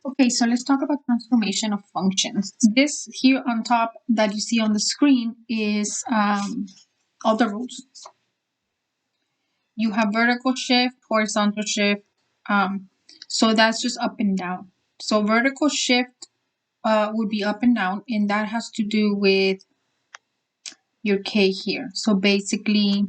Okay, so let's talk about transformation of functions. This here on top that you see on the screen is all the rules. You have vertical shift, horizontal shift. So that's just up and down. So vertical shift would be up and down, and that has to do with your K here. So basically,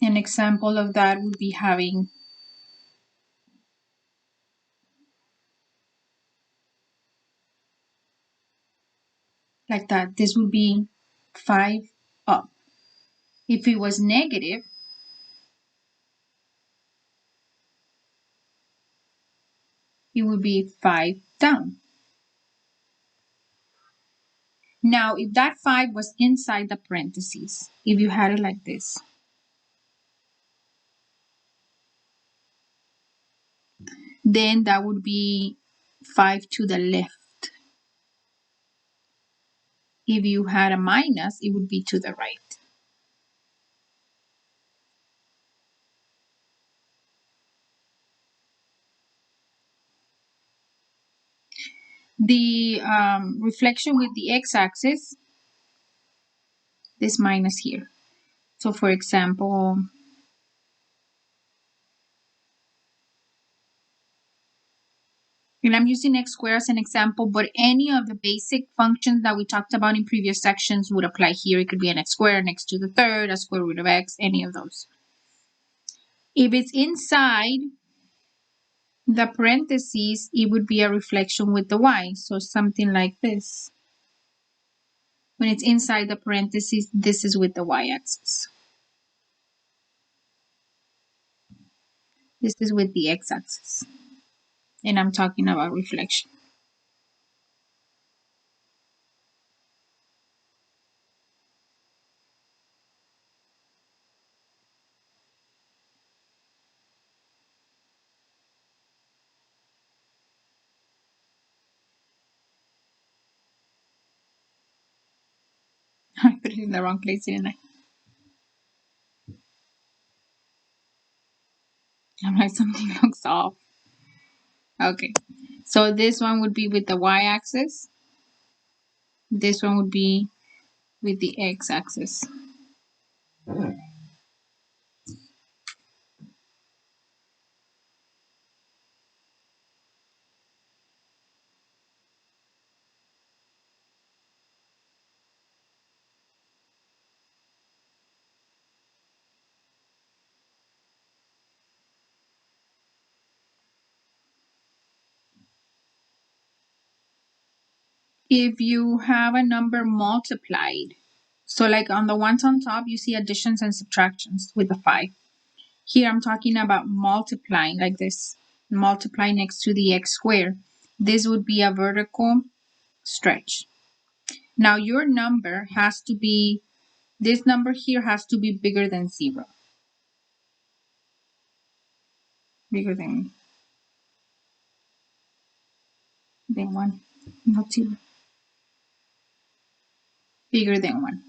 an example of that would be having like that. This would be 5 up. If it was negative, it would be 5 down. Now, if that 5 was inside the parentheses, if you had it like this, then that would be 5 to the left. If you had a minus, it would be to the right. The reflection with the x-axis, this minus here. So for example, and I'm using x squared as an example, but any of the basic functions that we talked about in previous sections would apply here. It could be an x squared, an x to the third, a square root of x, any of those. If it's inside the parentheses, it would be a reflection with the y. So something like this. When it's inside the parentheses, this is with the y-axis. This is with the x-axis. And I'm talking about reflection. I put it in the wrong place, didn't I? I'm like, something looks off. Okay. So this one would be with the y-axis. This one would be with the x-axis. If you have a number multiplied, so like on the ones on top, you see additions and subtractions with the 5. Here I'm talking about multiplying like this. Multiply next to the x squared. This would be a vertical stretch. Now your number has to be, this number here has to be bigger than 0. Bigger than 1, not 0. Bigger than 1.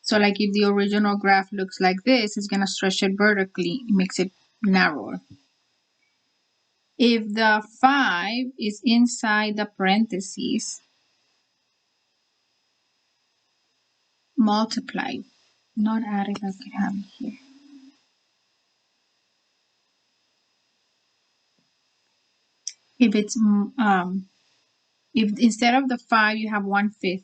So like if the original graph looks like this, it's going to stretch it vertically. It makes it narrower. If the 5 is inside the parentheses, multiply, not added like I have here. If it's if instead of the 5 you have 1/5,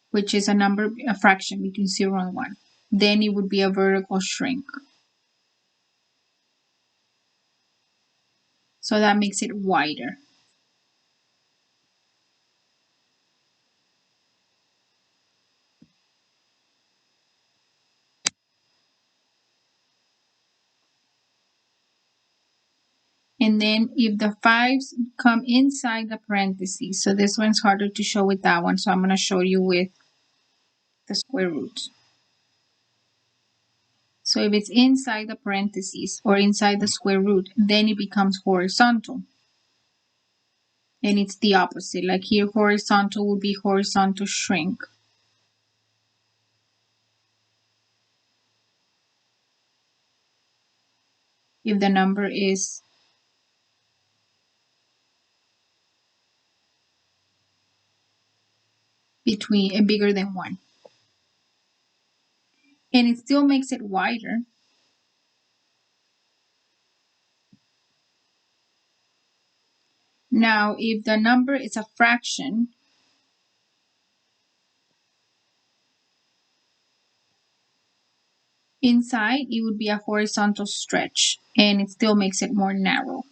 which is a fraction between 0 and 1, then it would be a vertical shrink. So that makes it wider. And then if the 5s come inside the parentheses, so this one's harder to show with that one, so I'm going to show you with the square root. So if it's inside the parentheses or inside the square root, then it becomes horizontal. And it's the opposite. Like here, horizontal would be horizontal shrink. if the number is between bigger than 1. And it still makes it wider. Now, if the number is a fraction, inside it would be a horizontal stretch, and it still makes it more narrow.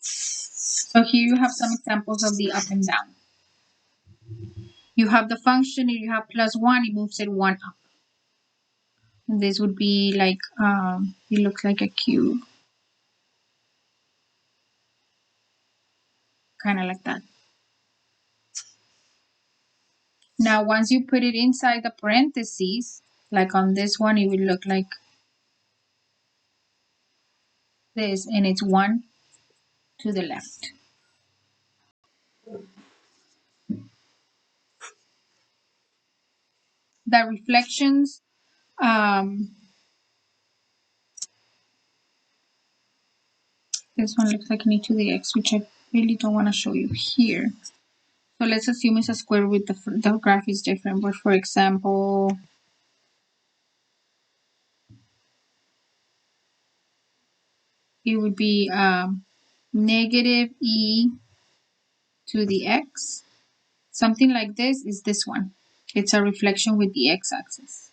So here you have some examples of the up and down. You have the function, if you have +1, it moves it 1 up. And this would be like, it looks like a cube. Kind of like that. Now, once you put it inside the parentheses, like on this one, it would look like this, and it's 1 to the left. The reflections, this one looks like an e to the x, which I really don't want to show you here. So let's assume it's a square root. The graph is different. But for example, it would be negative e to the x. Something like this is this one. It's a reflection with the x-axis.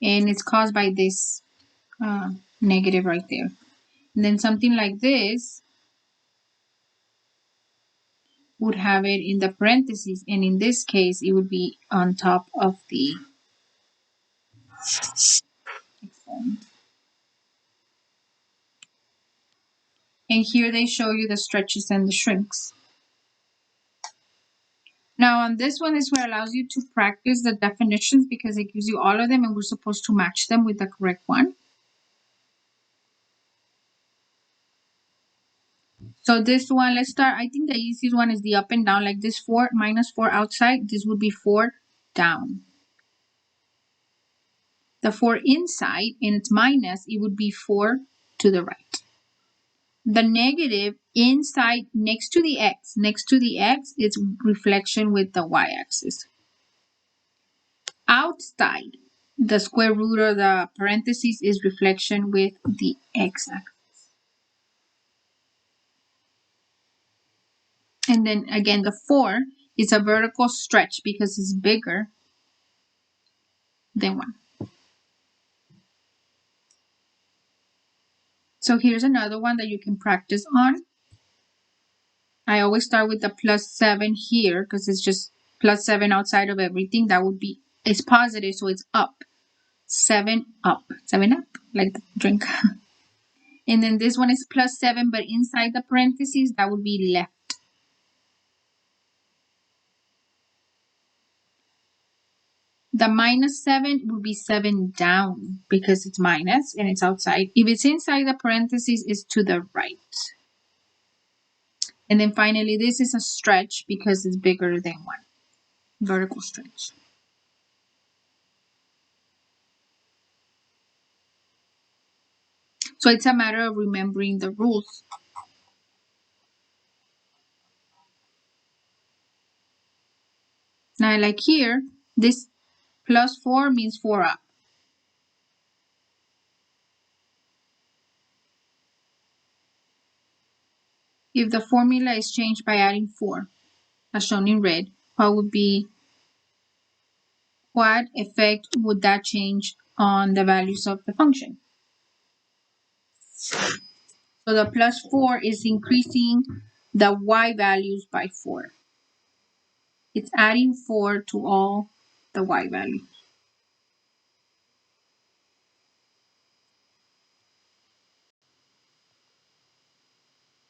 And it's caused by this negative right there. And then something like this would have it in the parentheses, and in this case it would be on top of the exponent. And here they show you the stretches and the shrinks. Now on this one is where it allows you to practice the definitions, because it gives you all of them and we're supposed to match them with the correct one. So this one, let's start. I think the easiest one is the up and down, like this 4 minus 4 outside. This would be 4 down. The 4 inside, and it's minus, it would be 4 to the right. The negative inside next to the x, it's reflection with the y-axis. Outside the square root or the parentheses is reflection with the x-axis. And then again, the 4 is a vertical stretch because it's bigger than 1. So here's another one that you can practice on. I always start with the +7 here because it's just +7 outside of everything. That would be, it's positive, so it's up. 7 up. 7 up, like the drink. And then this one is +7, but inside the parentheses, that would be left. The -7 would be 7 down because it's minus and it's outside. If it's inside the parentheses, it's to the right. And then finally, this is a stretch because it's bigger than 1. Vertical stretch. So it's a matter of remembering the rules. Now, like here, this +4 means 4 up. If the formula is changed by adding 4, as shown in red, what effect would that change on the values of the function? So the +4 is increasing the y values by 4. It's adding 4 to all the y values.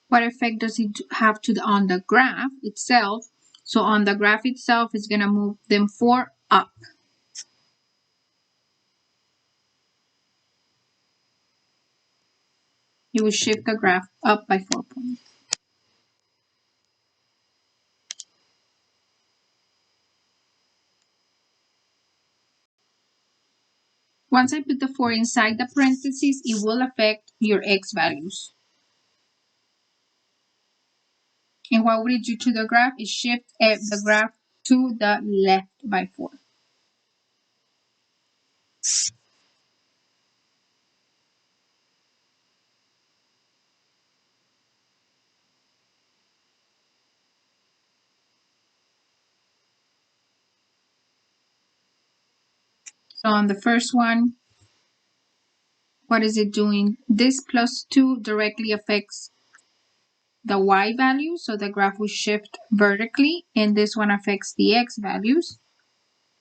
What effect does it have on the graph itself? So on the graph itself, it's going to move them 4 up. You will shift the graph up by 4 points. Once I put the 4 inside the parentheses, it will affect your x values. And what would it do to the graph? It shift the graph to the left by 4. So on the first one, what is it doing? This plus 2 directly affects the y value, so the graph will shift vertically, and this one affects the x values,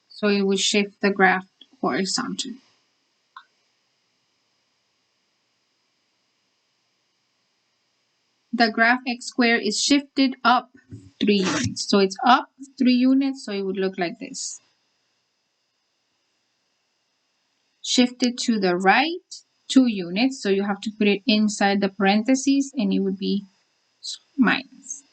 so it will shift the graph horizontally. The graph x squared is shifted up 3 units. So it's up 3 units, so it would look like this. Shifted to the right 2 units, so you have to put it inside the parentheses, and it would be minus.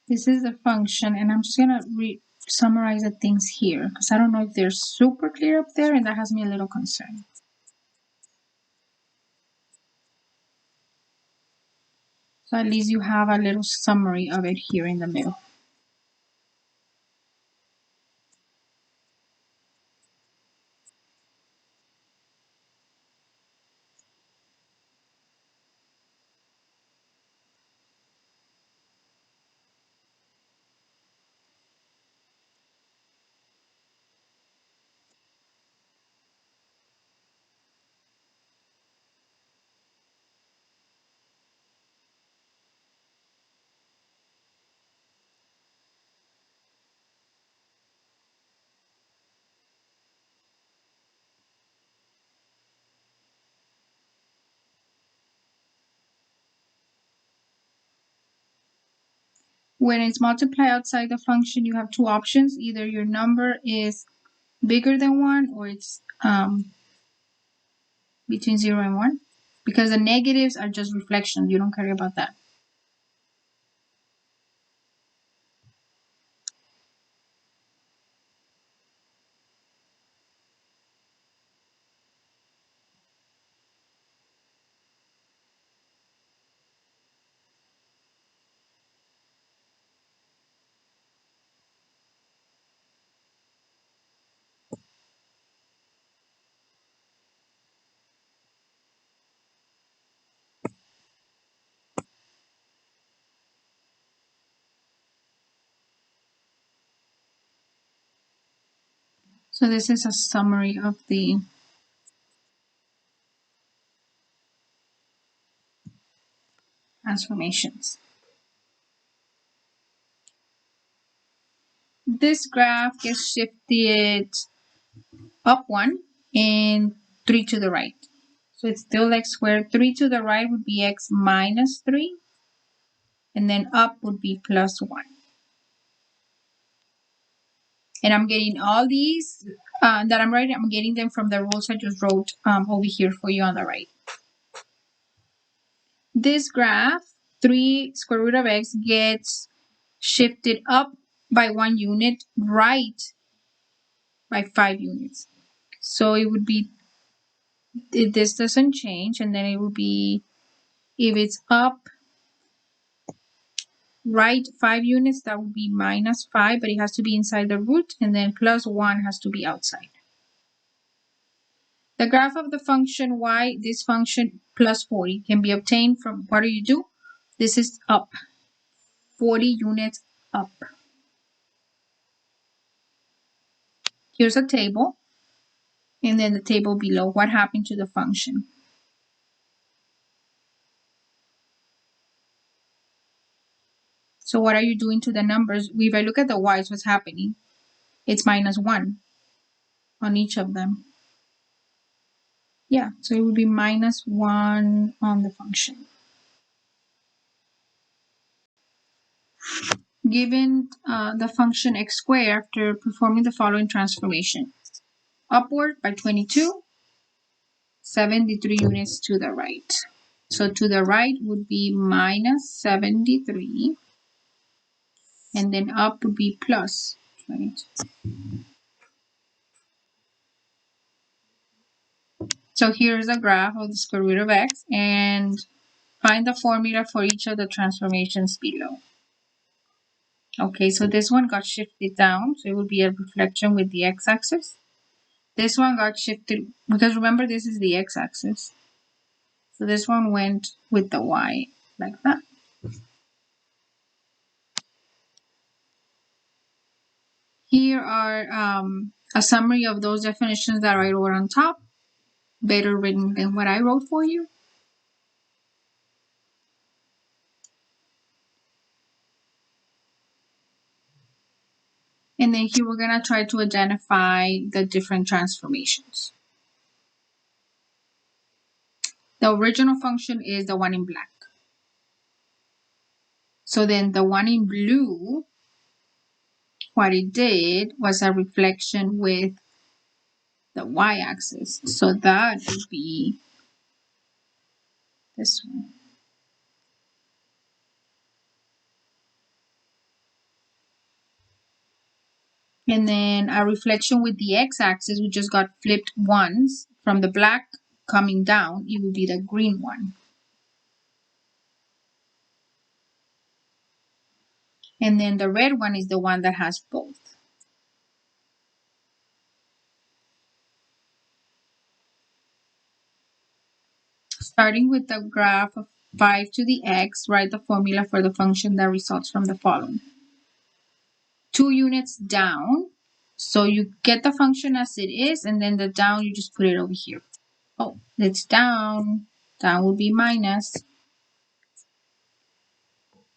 This is the function, and I'm just going to summarize the things here, because I don't know if they're super clear up there, and that has me a little concerned. So at least you have a little summary of it here in the middle. When it's multiplied outside the function, you have two options. Either your number is bigger than 1, or it's between 0 and 1. Because the negatives are just reflections. You don't care about that. So this is a summary of the transformations. This graph gets shifted up 1 and 3 to the right. So it's still x squared. 3 to the right would be x minus 3. And then up would be plus 1. And I'm getting all these that I'm writing, I'm getting them from the rules I just wrote over here for you on the right. This graph, 3 square root of x, gets shifted up by 1 unit, right by 5 units. So it would be, if this doesn't change, and then it would be, if it's up right 5 units, that would be minus 5, but it has to be inside the root, and then plus 1 has to be outside. The graph of the function y, this function plus 40, can be obtained from, what do you do? This is up, 40 units up. Here's a table, and then the table below, what happened to the function. So what are you doing to the numbers? If I look at the y's, what's happening? It's minus 1 on each of them. Yeah, so it would be minus 1 on the function. Given the function x squared after performing the following transformation. Upward by 22, 73 units to the right. So to the right would be minus 73. And then up would be plus, right? So here's a graph of the square root of x, and find the formula for each of the transformations below. Okay, so this one got shifted down, so it would be a reflection with the x-axis. This one got shifted, because remember this is the x-axis. So this one went with the y, like that. Here are a summary of those definitions that I wrote on top, better written than what I wrote for you. And then here we're going to try to identify the different transformations. The original function is the one in black. So then the one in blue, what it did was a reflection with the y-axis. So that would be this one. And then a reflection with the x-axis, we just got flipped once from the black coming down, it would be the green one. And then the red one is the one that has both. Starting with the graph of 5 to the x, write the formula for the function that results from the following. 2 units down, so you get the function as it is, and then the down, you just put it over here. Oh, it's down. Down will be minus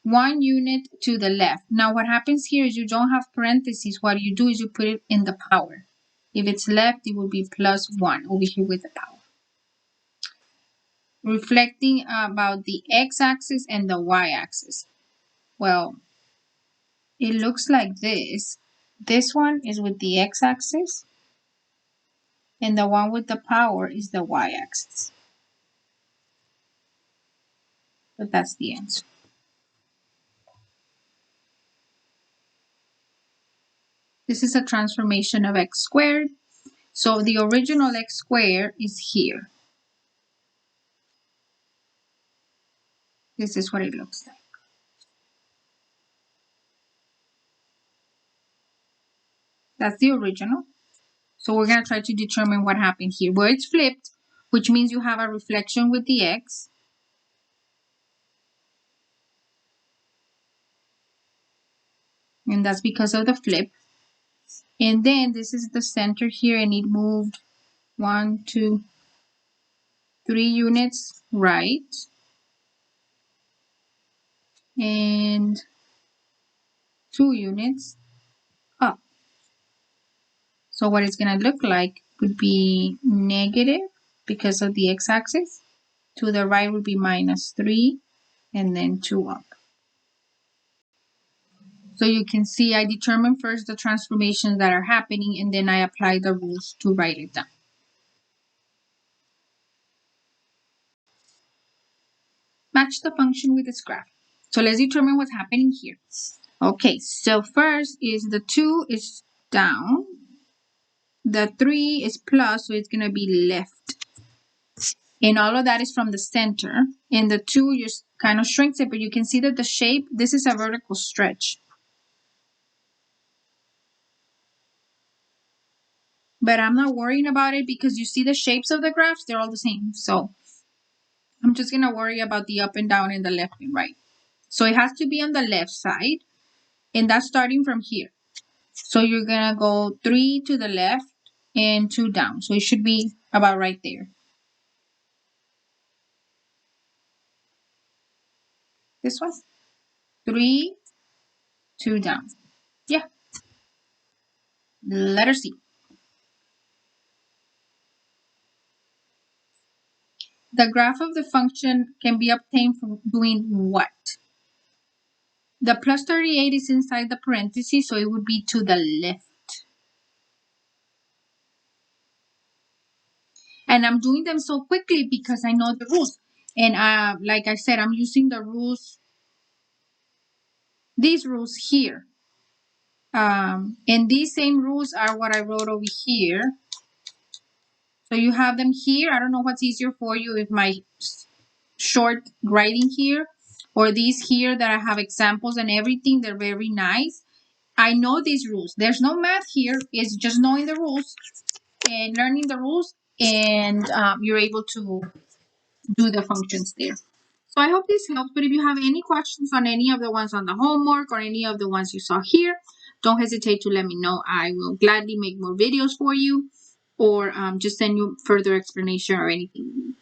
1 unit to the left. Now what happens here is you don't have parentheses. What you do is you put it in the power. If it's left, it will be plus 1 over here with the power. Reflecting about the x-axis and the y-axis. Well, it looks like this. This one is with the x-axis, and the one with the power is the y-axis. But that's the answer. This is a transformation of x squared. So the original x squared is here. This is what it looks like. That's the original. So we're going to try to determine what happened here. Where it's flipped, which means you have a reflection with the x. And that's because of the flip. And then this is the center here, and it moved 1, 2, 3 units right. And 2 units up. So what it's going to look like would be negative because of the x-axis. To the right would be minus 3, and then 2 up. So you can see I determine first the transformations that are happening, and then I apply the rules to write it down. Match the function with its graph. So let's determine what's happening here. Okay, so first is the 2 is down. The 3 is plus, so it's going to be left. And all of that is from the center. And the 2 just kind of shrinks it, but you can see that the shape, this is a vertical stretch. But I'm not worrying about it because you see the shapes of the graphs, they're all the same. So I'm just going to worry about the up and down and the left and right. So it has to be on the left side, and that's starting from here. So you're going to go 3 to the left and 2 down. So it should be about right there. This one, 3, 2 down. Yeah. Letter C. The graph of the function can be obtained from doing what? The plus 38 is inside the parentheses, so it would be to the left. And I'm doing them so quickly because I know the rules. And like I said, I'm using the rules, these rules here. And these same rules are what I wrote over here. So you have them here. I don't know what's easier for you, if my short writing here or these here that I have examples and everything. They're very nice. I know these rules. There's no math here. It's just knowing the rules and learning the rules, and you're able to do the functions there. So I hope this helps. But if you have any questions on any of the ones on the homework or any of the ones you saw here, don't hesitate to let me know. I will gladly make more videos for you, or just send you further explanation or anything.